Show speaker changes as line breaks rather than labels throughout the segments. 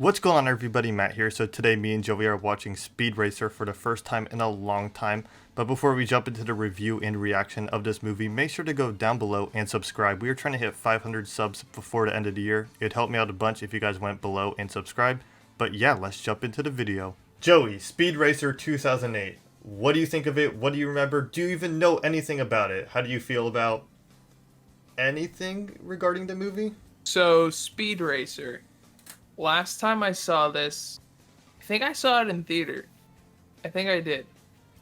What's going on, everybody? Matt here. So today me and Joey are watching Speed Racer for the first time in a long time. But before we jump into the review and reaction of this movie, make sure to go down below and subscribe. We are trying to hit 500 subs before the end of the year. It'd help me out a bunch if you guys went below and subscribe. But yeah, let's jump into the video. Joey, Speed Racer 2008. What do you think of it? What do you remember? Do you even know anything about it? How do you feel about anything regarding the movie?
So, Speed Racer. Last time I saw this, I think I saw it in theater. I think I did.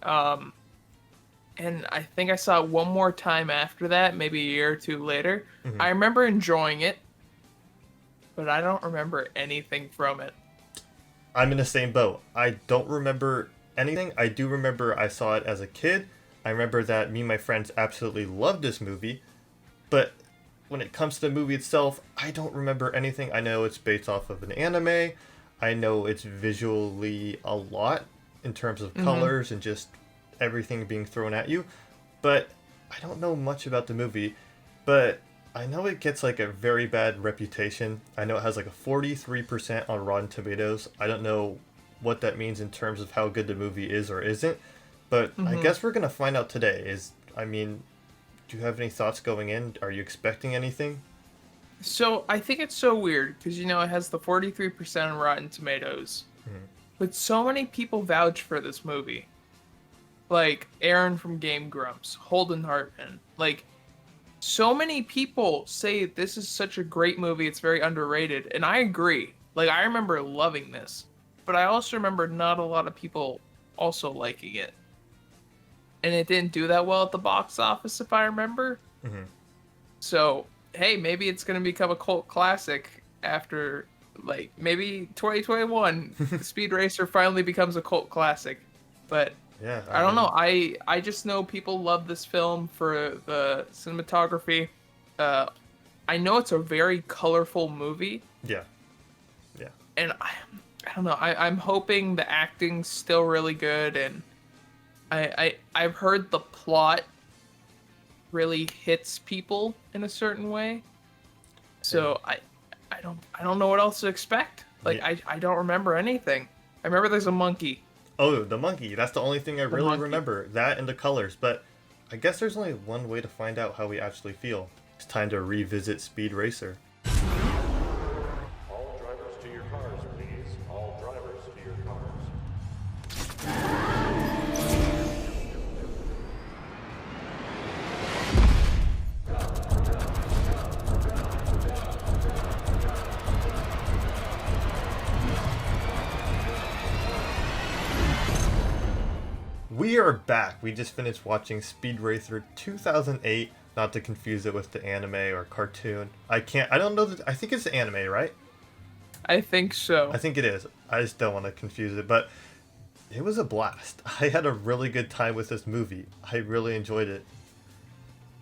And I think I saw it one more time after that, maybe a year or two later.
Mhm.
I remember enjoying it, but I don't remember anything from it.
I'm in the same boat. I don't remember anything. I do remember I saw it as a kid. I remember that me and my friends absolutely loved this movie. But when it comes to the movie itself, I don't remember anything. I know it's based off of an anime. I know it's visually a lot in terms of colors and just everything being thrown at you. But I don't know much about the movie. But I know it gets like a very bad reputation. I know it has like a 43% on Rotten Tomatoes. I don't know what that means in terms of how good the movie is or isn't. But I guess we're going to find out today. Do you have any thoughts going in? Are you expecting anything?
So, I think it's so weird because, it has the 43% on Rotten Tomatoes. But so many people vouch for this movie. Like Aaron from Game Grumps, Holden Hartman. Like, so many people say this is such a great movie, it's very underrated, and I agree. Like, I remember loving this, but I also remember not a lot of people also liking it. And it didn't do that well at the box office, if I remember. So, hey, maybe it's going to become a cult classic after, like, maybe 2021, Speed Racer finally becomes a cult classic. But
Yeah,
I don't know. I just know people love this film for the cinematography. I know it's a very colorful movie,
Yeah, yeah.
and I don't know. I'm hoping the acting's still really good, and I've heard the plot really hits people in a certain way. So I don't know what else to expect. Like,
Yeah.
I don't remember anything. I remember there's a monkey.
Oh, the monkey. That's the only thing I really
monkey.
remember. That and the colors. But I guess there's only one way to find out how we actually feel. It's time to revisit Speed Racer.
All drivers to your cars, please. All drivers to your cars.
We are back. We just finished watching Speed Racer 2008. Not to confuse it with the anime or cartoon. I don't know. I think it's the anime, right?
I think so.
I think it is. I just don't want to confuse it. But it was a blast. I had a really good time with this movie. I really enjoyed it.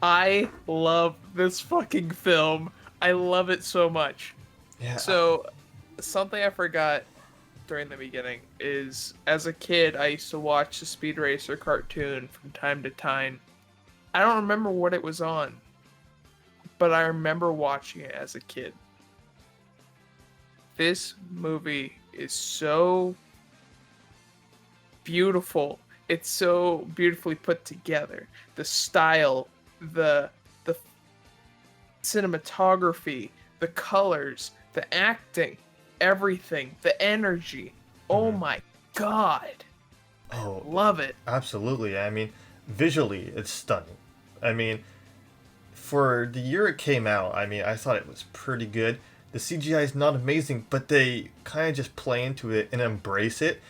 I love this fucking film. I love it so much.
Yeah.
So, something I forgot during the beginning is, as a kid, I used to watch the Speed Racer cartoon from time to time. I don't remember what it was on, but I remember watching it as a kid. This movie is so beautiful. It's so beautifully put together. The style, the cinematography, the colors, the acting, everything, the energy. Oh my god.
Oh,
Love it.
absolutely. I mean, visually, it's stunning. I mean, for the year it came out, I thought it was pretty good. The CGI is not amazing, but they kind of just play into it and embrace it.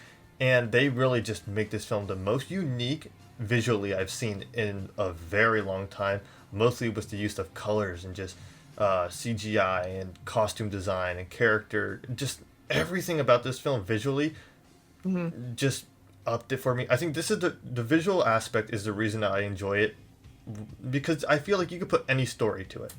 And they really just make this film the most unique visually I've seen in a very long time. Mostly with the use of colors and just CGI and costume design and character. Just everything about this film visually just upped it for me. I think this is the visual aspect is the reason I enjoy it, because I feel like you could put any story to it.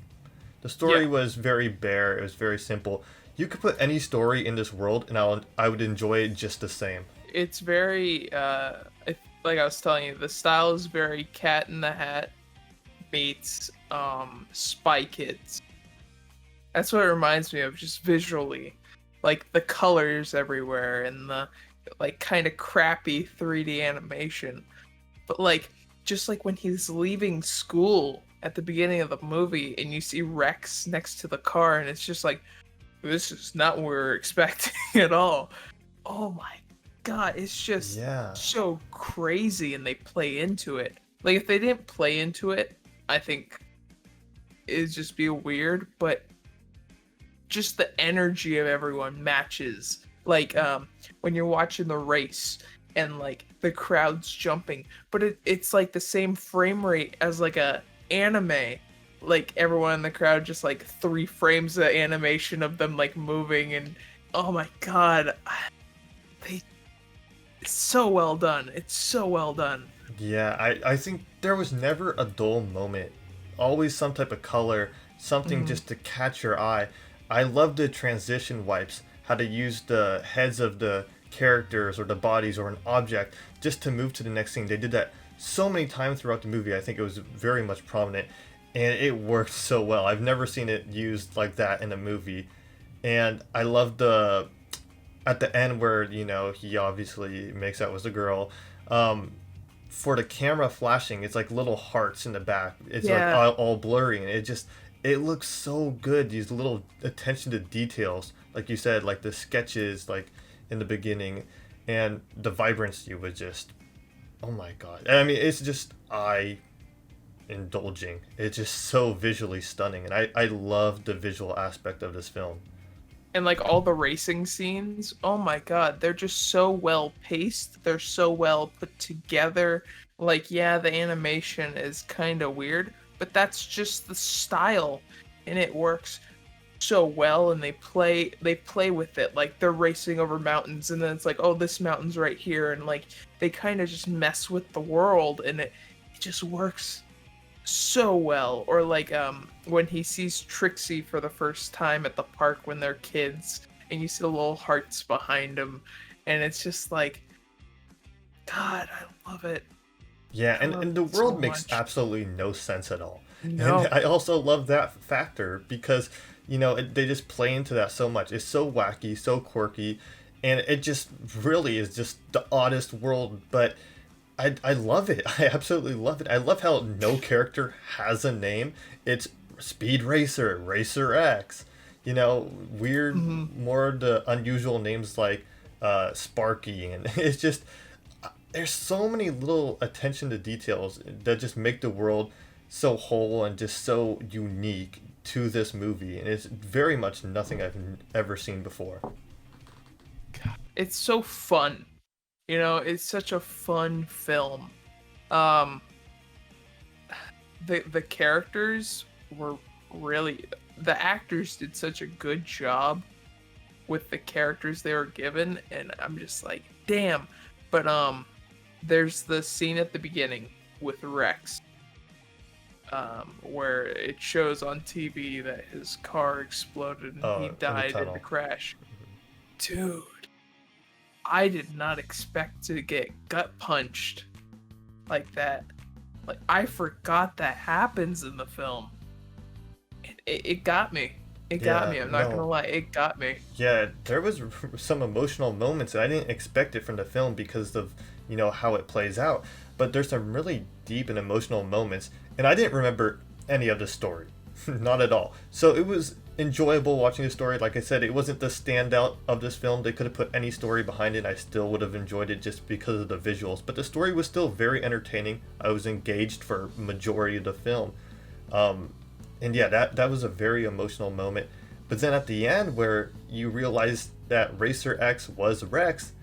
The story was very bare. It was very simple. You could put any story in this world, and I would enjoy it just the same.
It's very, like I was telling you, the style is very Cat in the Hat meets Spy Kids. That's what it reminds me of, just visually. like the colors everywhere and the like kind of crappy 3D animation. But like just like when he's leaving school at the beginning of the movie and you see Rex next to the car and it's just like this is not what we were expecting at all. Oh my god, it's just
Yeah.
so crazy and they play into it. Like if they didn't play into it, I think it'd just be weird, but just the energy of everyone matches. Like when you're watching the race and like the crowd's jumping, but it's like the same frame rate as like a anime. Like everyone in the crowd just like 3 frames of animation of them like moving and oh my god. They it's so well done. It's so well done.
Yeah, I think there was never a dull moment. Always some type of color, something just to catch your eye. I love the transition wipes, how to use the heads of the characters or the bodies or an object just to move to the next scene. They did that so many times throughout the movie. I think it was very much prominent and it worked so well. I've never seen it used like that in a movie. And I love the at the end where, you know, he obviously makes out with the girl. For the camera flashing, it's like little hearts in the back. It's like
Yeah.
all blurry, and it looks so good. These little attention to details, like you said, like the sketches, like in the beginning, and the vibrancy was just, oh my god. I mean, it's just eye indulging. It's just so visually stunning, and I love the visual aspect of this film.
And like all the racing scenes, oh my god, they're just so well paced. They're so well put together. Like, yeah, the animation is kind of weird, but that's just the style, and it works so well. And they play with it. Like they're racing over mountains, and then it's like, oh, this mountain's right here, and like they kind of just mess with the world, and it just works so well. Or like when he sees Trixie for the first time at the park when they're kids and you see the little hearts behind him and it's just like god, I love it.
Yeah,
I
and,
love
and the
it so
world makes
much.
absolutely no sense at all.
No.
And I also love that factor because, you know, they just play into that so much. It's so wacky, so quirky, and it just really is just the oddest world, but I love it. I absolutely love it. I love how no character has a name. It's Speed Racer, Racer X, you know, weird, more the unusual names like Sparky, and it's just there's so many little attention to details that just make the world so whole and just so unique to this movie, and it's very much nothing I've ever seen before.
It's so fun. You know, it's such a fun film. Um the characters were really the actors did such a good job with the characters they were given and I'm just like, damn. But there's the scene at the beginning with Rex where it shows on TV that his car exploded and he
In the
died in
tunnel.
the crash. Dude, I did not expect to get gut punched like that. Like, I forgot that happens in the film. It got me. It got
Yeah,
me. I'm not
no.
gonna lie. It got me.
Yeah, there was some emotional moments, and I didn't expect it from the film because of, you know, how it plays out. But there's some really deep and emotional moments, and I didn't remember any of the story, not at all. So it was enjoyable watching the story. Like I said, it wasn't the standout of this film. They could have put any story behind it, and I still would have enjoyed it just because of the visuals. But the story was still very entertaining. I was engaged for majority of the film. And yeah, that was a very emotional moment. But then at the end, where you realize that Racer X was Rex,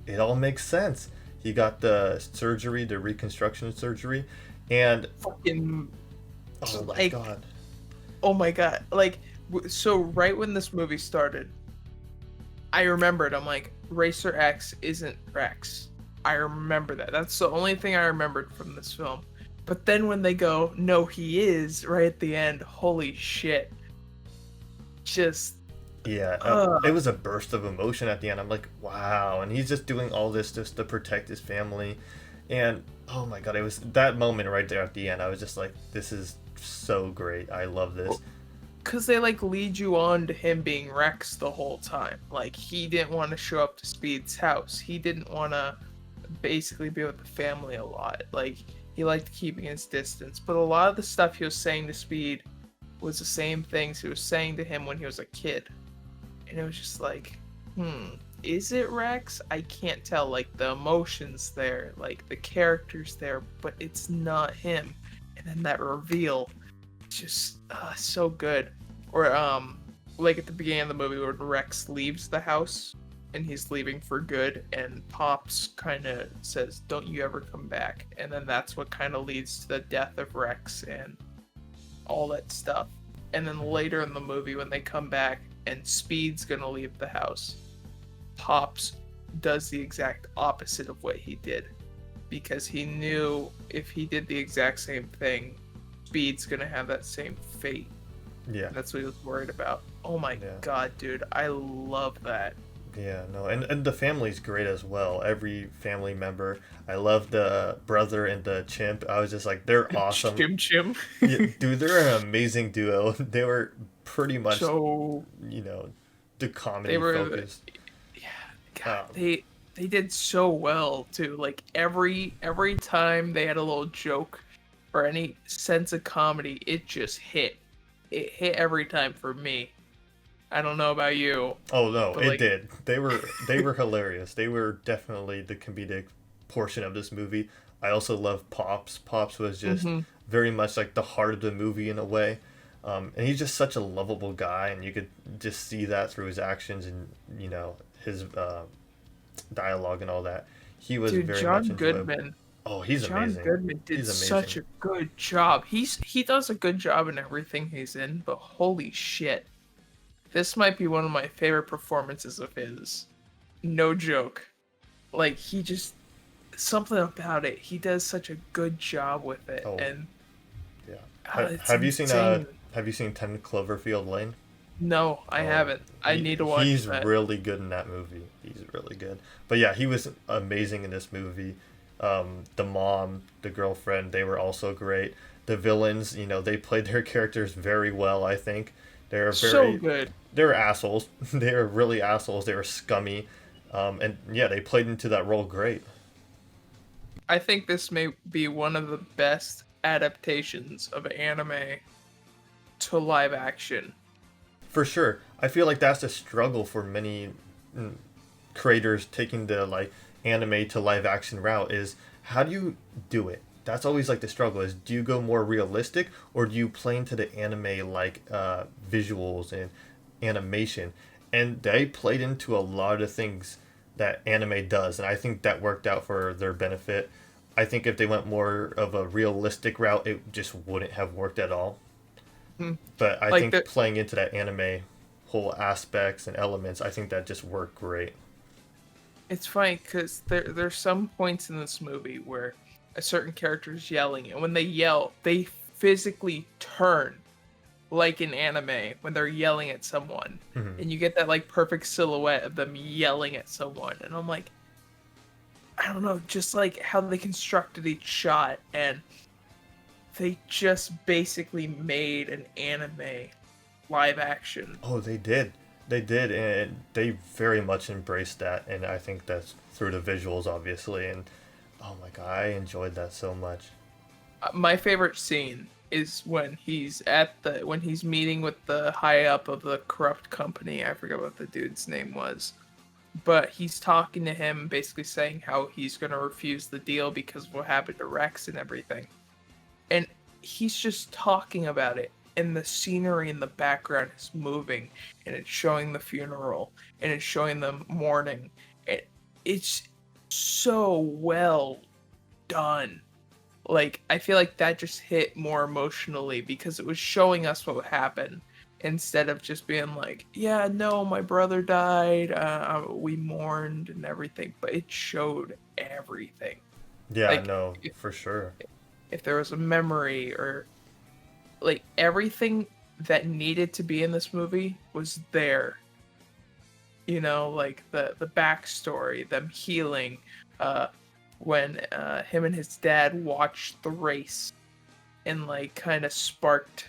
it all makes sense. He got the surgery, the reconstruction surgery, and
Fucking
oh my
like,
god,
oh my god. Like, so right when this movie started, I remembered. I'm like, Racer X isn't Rex. I remember that. That's the only thing I remembered from this film. But then when they go, no, he is, right at the end, holy shit. Just,
yeah,
Ugh.
it was a burst of emotion at the end. I'm like, wow, and he's just doing all this just to protect his family, and oh my god, it was that moment right there at the end. I was just like, this is so great. I love this.
because they like lead you on to him being Rex the whole time. Like he didn't want to show up to Speed's house. He didn't want to basically be with the family a lot. Like he liked keeping his distance. But a lot of the stuff he was saying to Speed was the same things he was saying to him when he was a kid. And it was just like, is it Rex? I can't tell. Like the emotions there, like the characters there, but it's not him. And then that reveal, just so good. Or like at the beginning of the movie when Rex leaves the house and he's leaving for good, and Pops kind of says, "Don't you ever come back." And then that's what kind of leads to the death of Rex and all that stuff. And then later in the movie when they come back and Speed's gonna leave the house, Pops does the exact opposite of what he did, because he knew if he did the exact same thing, Speed's gonna have that same fate.
Yeah.
And that's what he was worried about. Oh my
Yeah.
god, dude, I love that.
Yeah, no, and the family's great as well. Every family member. I love the brother and the chimp. I was just like, they're awesome.
Chim.
Yeah, dude, they're an amazing duo. They were pretty much,
So
the comedy
they were,
focused.
yeah, God,
Um,
they did so well too. Like every time they had a little joke or any sense of comedy, it just hit. It hit every time for me. I don't know about you.
Oh no,
But,
it
like-
did. They were hilarious. They were definitely the comedic portion of this movie. I also love Pops. Pops was just very much like the heart of the movie in a way. And he's just such a lovable guy, and you could just see that through his actions and his dialogue and all that. He was
Dude,
very
John
much enjoyable.
Goodman.
Oh, he's
John
amazing.
Goodman did
He's amazing.
such a good job. He does a good job in everything he's in, but holy shit. This might be one of my favorite performances of his. No joke. Like he just something about it. He does such a good job with it.
Oh,
and
Yeah.
it's
Have you
insane.
seen 10 Cloverfield Lane?
No, I haven't. I need to watch
He's
that.
really good in that movie. He's really good. But yeah, he was amazing in this movie. The mom, the girlfriend, they were also great. The villains, they played their characters very well, I think. They're
So
very
good.
they were assholes. They were really assholes. They were scummy. And yeah, they played into that role great.
I think this may be one of the best adaptations of anime to live action.
For sure. I feel like that's a struggle for many creators taking the anime to live action route is how do you do it? That's always the struggle is do you go more realistic or do you play into the anime visuals and animation? And they played into a lot of things that anime does, and I think that worked out for their benefit. I think if they went more of a realistic route, it just wouldn't have worked at all. But I think playing into that anime whole aspects and elements, I think that just worked great.
It's funny because there's some points in this movie where a certain character is yelling, and when they yell, they physically turn like in anime when they're yelling at someone. And you get that perfect silhouette of them yelling at someone. And I'm like, I don't know, just how they constructed each shot, and they just basically made an anime live action.
Oh, they did. They did, and they very much embraced that, and I think that's through the visuals, obviously, and oh my god, I enjoyed that so much.
My favorite scene is when he's meeting with the high up of the corrupt company. I forget what the dude's name was. But he's talking to him, basically saying how he's going to refuse the deal because of what happened to Rex and everything. And he's just talking about it. And the scenery in the background is moving. And it's showing the funeral. And it's showing them mourning. And it's so well done. I feel like that just hit more emotionally because it was showing us what would happen. Instead of just being like, yeah, no, my brother died, we mourned and everything, but it showed everything.
Yeah, no, for sure.
If there was a memory or everything that needed to be in this movie was there. The backstory, them healing, when him and his dad watched the race and kind of sparked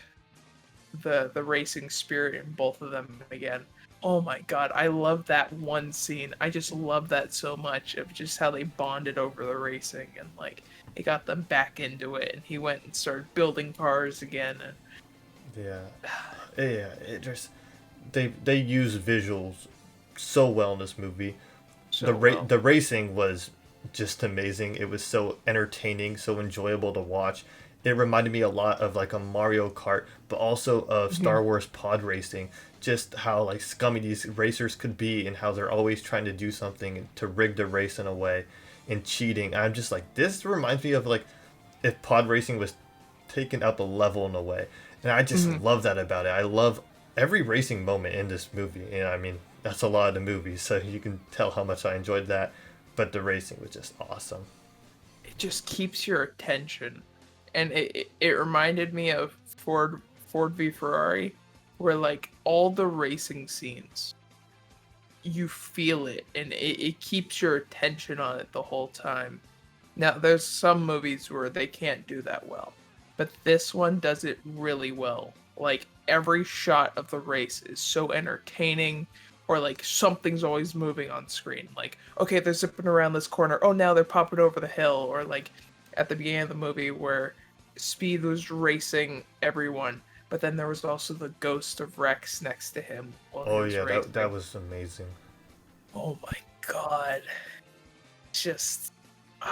the racing spirit in both of them again. Oh my god, I love that one scene. I just love that so much of just how they bonded over the racing and like it got them back into it and he went and started building cars again and
Yeah, yeah. It just they use visuals so well in this movie.
so
The the racing was just amazing. It was so entertaining, so enjoyable to watch. It reminded me a lot of like a Mario Kart, but also of Star Wars pod racing. Just how like scummy these racers could be, and how they're always trying to do something to rig the race in a way, and cheating. I'm just like, this reminds me of like if pod racing was taken up a level in a way, and I just love that about it. I love every racing moment in this movie, and I mean that's a lot of the movie, so you can tell how much I enjoyed that. But the racing was just awesome.
it just keeps your attention. And it reminded me of Ford v Ferrari, where like all the racing scenes, you feel it and it keeps your attention on it the whole time. Now there's some movies where they can't do that well, but this one does it really well. Like every shot of the race is so entertaining, or like something's always moving on screen. Like, okay, they're zipping around this corner. Oh, now they're popping over the hill. Or like at the beginning of the movie where Speed was racing everyone, but then there was also the ghost of Rex next to him. While he
Oh
was
yeah,
racing.
that was amazing.
Oh my god. Just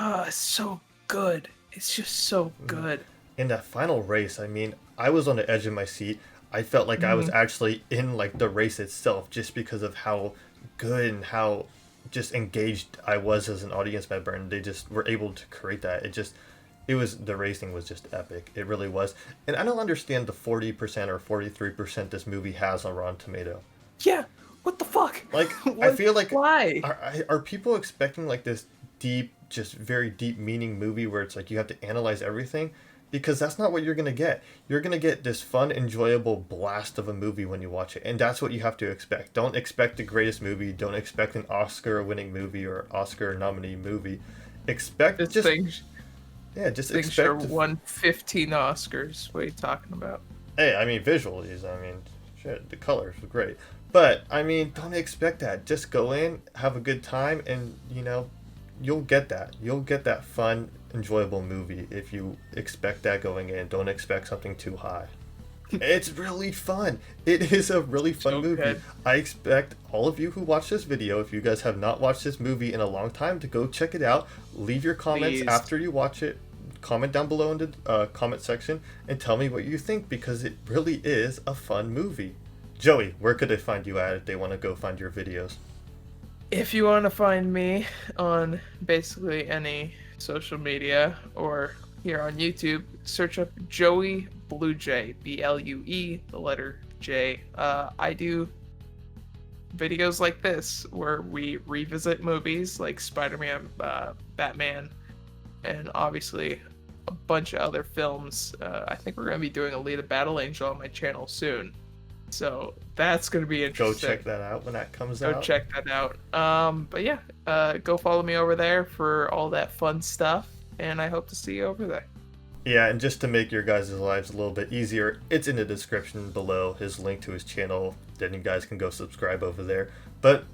it's so good. It's just so good.
In that final race, I mean, I was on the edge of my seat. I felt like I was actually in like the race itself, just because of how good and how just engaged I was as an audience member, and they just were able to create that. It was the racing was just epic. It really was. And I don't understand the 40% or 43% this movie has on Rotten Tomato.
Yeah. What the fuck?
Like, I
What-
feel like
why?
are people expecting like this deep, just very deep meaning movie where it's like you have to analyze everything? Because that's not what you're gonna get. You're gonna get this fun, enjoyable blast of a movie when you watch it, and that's what you have to expect. Don't expect the greatest movie. Don't expect an Oscar-winning movie or Oscar-nominee movie. Expect
This
just
thing,
just
thing sure
expect.
won 15 Oscars. What are you talking about?
Hey, I mean visually, I mean, shit, the colors were great. But I mean, don't expect that. Just go in, have a good time, and you'll get that. You'll get that fun, enjoyable movie if you expect that going in. Don't expect something too high. It's really fun. It is a really fun
So
movie.
good.
I expect all of you who watch this video, if you guys have not watched this movie in a long time, to go check it out. Leave your comments
Please.
after you watch it. Comment down below in the comment section and tell me what you think, because it really is a fun movie. Joey, where could they find you at if they want to go find your videos?
If you want to find me on basically any social media or here on YouTube, search up Joey Blue Jay, BLUE, the letter J. I do videos like this where we revisit movies like Spider-Man, Batman, and obviously a bunch of other films. I think we're going to be doing Alita Battle Angel on my channel soon. So that's going to be
Go
interesting.
check that out when that comes
Go
out.
check that out. But yeah, go follow me over there for all that fun stuff, and I hope to see you over there.
Yeah, and just to make your guys' lives a little bit easier, it's in the description below, his link to his channel. Then you guys can go subscribe over there. But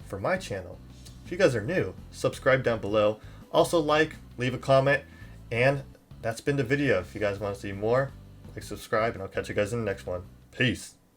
for my channel, if you guys are new, subscribe down below. Also like, leave a comment, and that's been the video. If you guys want to see more, like, subscribe, and I'll catch you guys in the next one. Peace.